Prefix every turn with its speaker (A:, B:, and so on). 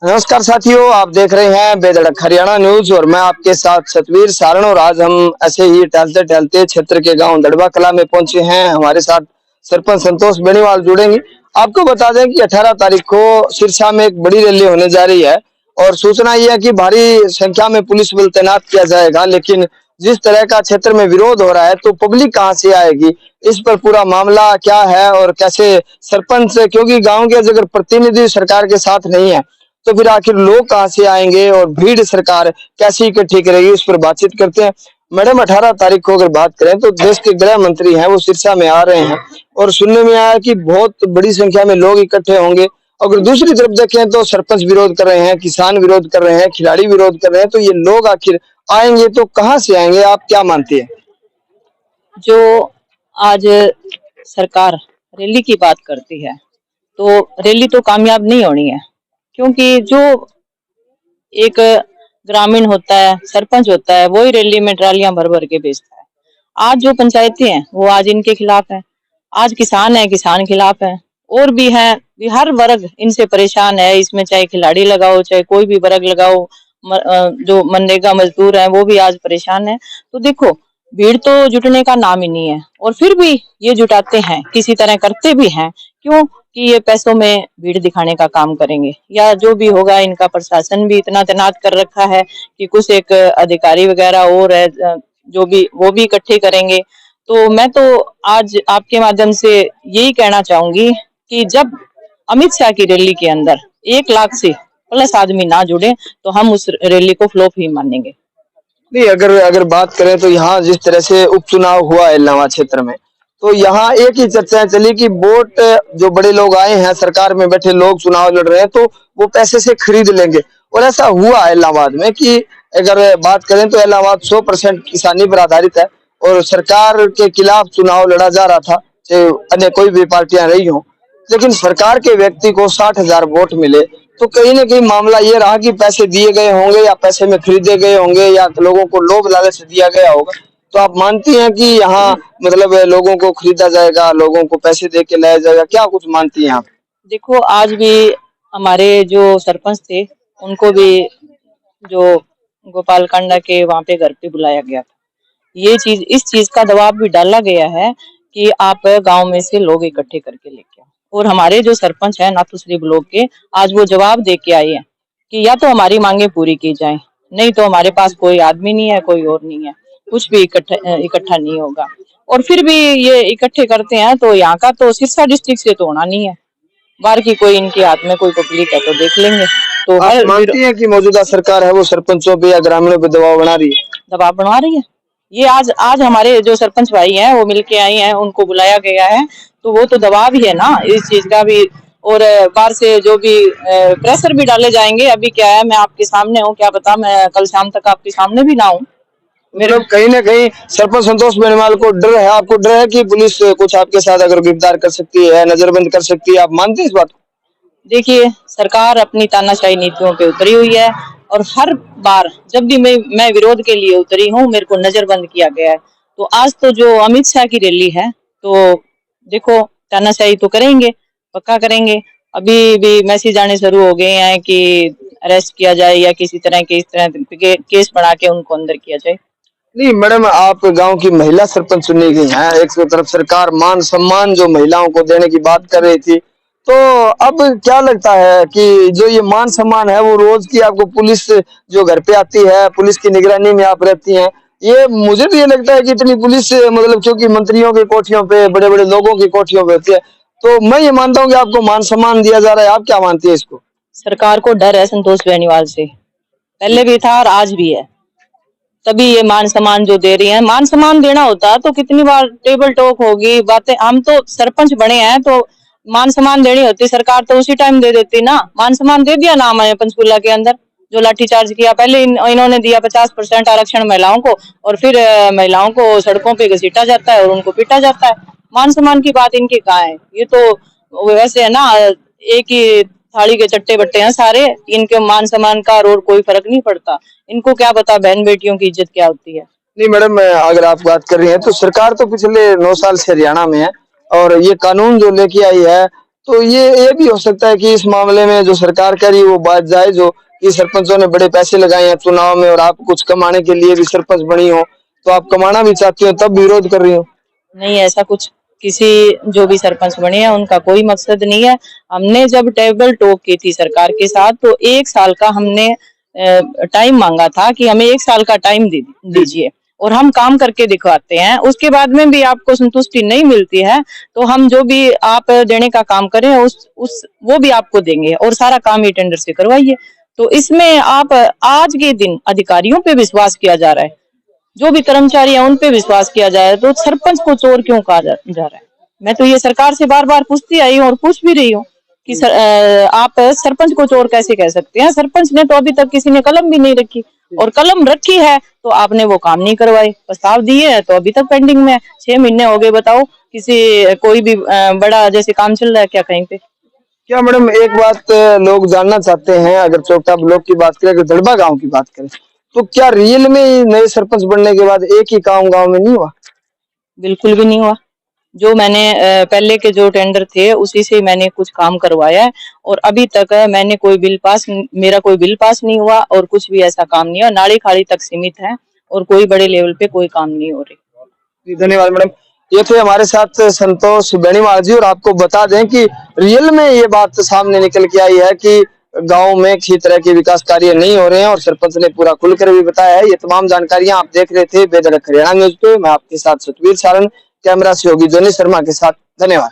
A: नमस्कार साथियों, आप देख रहे हैं बेधड़क हरियाणा न्यूज और मैं आपके साथ सतवीर सारण। और आज हम ऐसे ही टहलते टहलते क्षेत्र के गांव दड़बा कला में पहुंचे हैं। हमारे साथ सरपंच संतोष बेनीवाल जुड़ेंगे। आपको बता दें कि 18 तारीख को सिरसा में एक बड़ी रैली होने जा रही है और सूचना यह है कि भारी संख्या में पुलिस बल तैनात किया जाएगा। लेकिन जिस तरह का क्षेत्र में विरोध हो रहा है तो पब्लिक कहां से आएगी, इस पर पूरा मामला क्या है और कैसे सरपंच, क्योंकि गांव के अगर प्रतिनिधि सरकार के साथ नहीं है तो फिर आखिर लोग कहां से आएंगे और भीड़ सरकार कैसी इकट्ठी करेगी, उस पर बातचीत करते हैं। मैडम, 18 तारीख को अगर बात करें तो देश के गृह मंत्री हैं वो सिरसा में आ रहे हैं और सुनने में आया कि बहुत बड़ी संख्या में लोग इकट्ठे होंगे। अगर दूसरी तरफ देखें तो सरपंच विरोध कर रहे हैं, किसान विरोध कर रहे हैं, खिलाड़ी विरोध कर रहे हैं, तो ये लोग आखिर आएंगे तो कहाँ से आएंगे, आप क्या मानती है?
B: जो आज सरकार रैली की बात करती है तो रैली तो कामयाब नहीं होनी है, क्योंकि जो एक ग्रामीण होता है, सरपंच होता है, वही रैली में ट्रालियां भर भर के भेजता है। आज जो पंचायतें हैं वो आज इनके खिलाफ है, आज किसान है, किसान खिलाफ है, और भी है, हर वर्ग इनसे परेशान है। इसमें चाहे खिलाड़ी लगाओ, चाहे कोई भी वर्ग लगाओ, जो मनरेगा मजदूर है वो भी आज परेशान है। तो देखो, भीड़ तो जुटने का नाम ही नहीं है, और फिर भी ये जुटाते हैं, किसी तरह करते भी हैं। क्यों? कि ये पैसों में भीड़ दिखाने का काम करेंगे, या जो भी होगा। इनका प्रशासन भी इतना तैनात कर रखा है कि कुछ एक अधिकारी वगैरह और है, जो भी वो भी इकट्ठे करेंगे। तो मैं तो आज आपके माध्यम से यही कहना चाहूंगी कि जब अमित शाह की रैली के अंदर 1 लाख से प्लस आदमी ना जुड़े तो हम उस रैली को फ्लॉप ही मानेंगे।
A: नहीं, अगर अगर बात करें तो यहाँ जिस तरह से उपचुनाव हुआ है इलाहाबाद क्षेत्र में, तो यहाँ एक ही चर्चा चली कि वोट जो बड़े लोग आए हैं, सरकार में बैठे लोग चुनाव लड़ रहे हैं, तो वो पैसे से खरीद लेंगे। और ऐसा हुआ है इलाहाबाद में कि अगर बात करें तो इलाहाबाद 100% किसानी पर आधारित है और सरकार के खिलाफ चुनाव लड़ा जा रहा था, चाहे अन्य कोई भी पार्टियां रही हों, लेकिन सरकार के व्यक्ति को 60,000 वोट मिले। तो कहीं ना कहीं मामला ये रहा कि पैसे दिए गए होंगे या पैसे में खरीदे गए होंगे या लोगों को लोभ लालच दिया गया होगा। तो आप मानती हैं कि यहाँ मतलब लोगों को खरीदा जाएगा, लोगों को पैसे दे के लाया जाएगा, क्या कुछ मानती हैं आप?
B: देखो, आज भी हमारे जो सरपंच थे उनको भी जो गोपाल कांडा के वहां पे घर पे बुलाया गया था। इस चीज का दबाव भी डाला गया है कि आप गांव में से लोग इकट्ठे करके लेके आओ। और हमारे जो सरपंच है नाथुश्री ब्लॉक के, आज वो जवाब दे के आए हैं कि या तो हमारी मांगे पूरी की जाए, नहीं तो हमारे पास कोई आदमी नहीं है, कोई और नहीं है, कुछ भी इकट्ठा नहीं होगा। और फिर भी ये इकट्ठे करते हैं। तो यहाँ का तो सिरसा डिस्ट्रिक्ट से तो होना नहीं है, बाहर की कोई इनके हाथ में कोई पब्लिक है तो देख लेंगे। तो
A: आप मानती हैं कि मौजूदा सरकार है वो सरपंचों पे या ग्रामीणों पे दबाव बना रही है?
B: दबाव बनवा रही है। ये आज हमारे जो सरपंच भाई हैं वो मिलके आई हैं, उनको बुलाया गया है, तो वो तो दबाव ही है ना इस चीज का भी। और बाहर से जो भी प्रेशर भी डाले जाएंगे। अभी क्या है, मैं आपके सामने हूँ, क्या पता मैं कल शाम तक आपके सामने भी ना हूँ।
A: मतलब कहीं ना कहीं सरपंच संतोष बेनीवाल को डर है, आपको डर है कि पुलिस कुछ आपके साथ अगर गिरफ्तार कर सकती है, नजरबंद कर सकती है, आप मानते हैं इस बात को?
B: देखिए, सरकार अपनी तानाशाही नीतियों पे उतरी हुई है, और हर बार जब भी मैं विरोध के लिए उतरी हूँ मेरे को नजरबंद किया गया है। तो आज तो जो अमित शाह की रैली है, तो देखो, तानाशाही तो करेंगे, पक्का करेंगे। अभी भी मैसेज आने शुरू हो गए हैं कि अरेस्ट किया जाए या किसी तरह के इस तरह के केस बना के उनको अंदर किया जाए।
A: नहीं मैडम, आप गांव की महिला सरपंच चुनी गई हैं। एक तरफ सरकार मान सम्मान जो महिलाओं को देने की बात कर रही थी, तो अब क्या लगता है कि जो ये मान सम्मान है वो रोज की आपको पुलिस जो घर पे आती है, पुलिस की निगरानी में आप रहती हैं, ये मुझे तो ये लगता है कि इतनी पुलिस मतलब क्योंकि मंत्रियों की कोठियों पे, बड़े बड़े लोगों की कोठियों पे होती है, तो मैं ये मानता हूँ कि आपको मान सम्मान दिया जा रहा है। आप क्या मानती है इसको?
B: सरकार को डर है संतोष बेनीवाल से, पहले भी था और आज भी है, तभी ये मान सम्मान जो दे रही है। मान सम्मान देना होता तो कितनी बार टेबल टॉक होगी, बातें। हम तो सरपंच बने हैं तो मान सम्मान देनी होती, सरकार तो उसी टाइम दे देती ना। मान सम्मान दे दिया ना हमें पंचकूला के अंदर, जो लाठीचार्ज किया। पहले इन्होंने दिया 50% आरक्षण महिलाओं को, और फिर महिलाओं को सड़कों पे घसीटा जाता है और उनको पीटा जाता है। मान सम्मान की बात इनकी कहाँ है? ये तो वैसे है ना, एक ही थाली के चट्टे बट्टे हैं सारे। इनके मान सम्मान का और कोई फर्क नहीं पड़ता। इनको क्या पता बहन बेटियों की इज्जत क्या होती है।
A: नहीं मैडम, अगर आप बात कर रही हैं तो सरकार तो पिछले 9 साल से हरियाणा में है और ये कानून जो लेके आई है, तो ये भी हो सकता है कि इस मामले में जो सरकार कह रही है वो बात जायज हो कि सरपंचों ने बड़े पैसे लगाए हैं चुनाव में और आप कुछ कमाने के लिए भी सरपंच बनी हो, तो आप कमाना भी चाहती हो तब विरोध कर रही हो।
B: नहीं, ऐसा कुछ किसी जो भी सरपंच बने हैं उनका कोई मकसद नहीं है। हमने जब टेबल टॉक की थी सरकार के साथ तो 1 साल का हमने टाइम मांगा था कि हमें 1 साल का टाइम दीजिए और हम काम करके दिखवाते हैं। उसके बाद में भी आपको संतुष्टि नहीं मिलती है तो हम जो भी आप देने का काम करें उस वो भी आपको देंगे और सारा काम ही टेंडर से करवाइए। तो इसमें आप आज के दिन अधिकारियों पे विश्वास किया जा रहा है, जो भी कर्मचारी है उन पे विश्वास किया जाए, तो सरपंच को चोर क्यों कहा जा रहा है। मैं तो ये सरकार से बार बार पूछती आई हूँ और पूछ भी रही हूँ कि आप सरपंच को चोर कैसे कह सकते हैं। सरपंच ने तो अभी तक किसी ने कलम भी नहीं रखी और कलम रखी है तो आपने वो काम नहीं करवाए, प्रस्ताव दिए हैं तो अभी तक पेंडिंग में है। 6 महीने हो गए, बताओ किसी कोई भी बड़ा जैसे काम चल रहा है क्या कहीं पे।
A: क्या मैडम एक बात लोग जानना चाहते हैं, अगर चोपटा ब्लॉक की बात करें, अगर दड़बा गांव की बात करें, तो क्या रियल में नए सरपंच बनने के बाद एक ही काम गांव में नहीं हुआ?
B: बिल्कुल भी नहीं हुआ। जो मैंने पहले के जो टेंडर थे उसी से मैंने कुछ काम करवाया है और अभी तक मैंने मेरा कोई बिल पास नहीं हुआ और कुछ भी ऐसा काम नहीं हुआ। नाली खाली तक सीमित है और कोई बड़े लेवल पे कोई काम नहीं हो रही।
A: धन्यवाद मैडम। ये थे हमारे साथ संतोष बेनीवाल जी, और आपको बता दें कि रियल में ये बात सामने निकल के आई है कि गांव में किसी तरह के विकास कार्य नहीं हो रहे हैं और सरपंच ने पूरा खुलकर भी बताया है। ये तमाम जानकारियां आप देख रहे थे बेधड़क हरियाणा न्यूज पे। मैं आपके साथ सतवीर सारण, कैमरा सहयोगी जोनी शर्मा के साथ। धन्यवाद।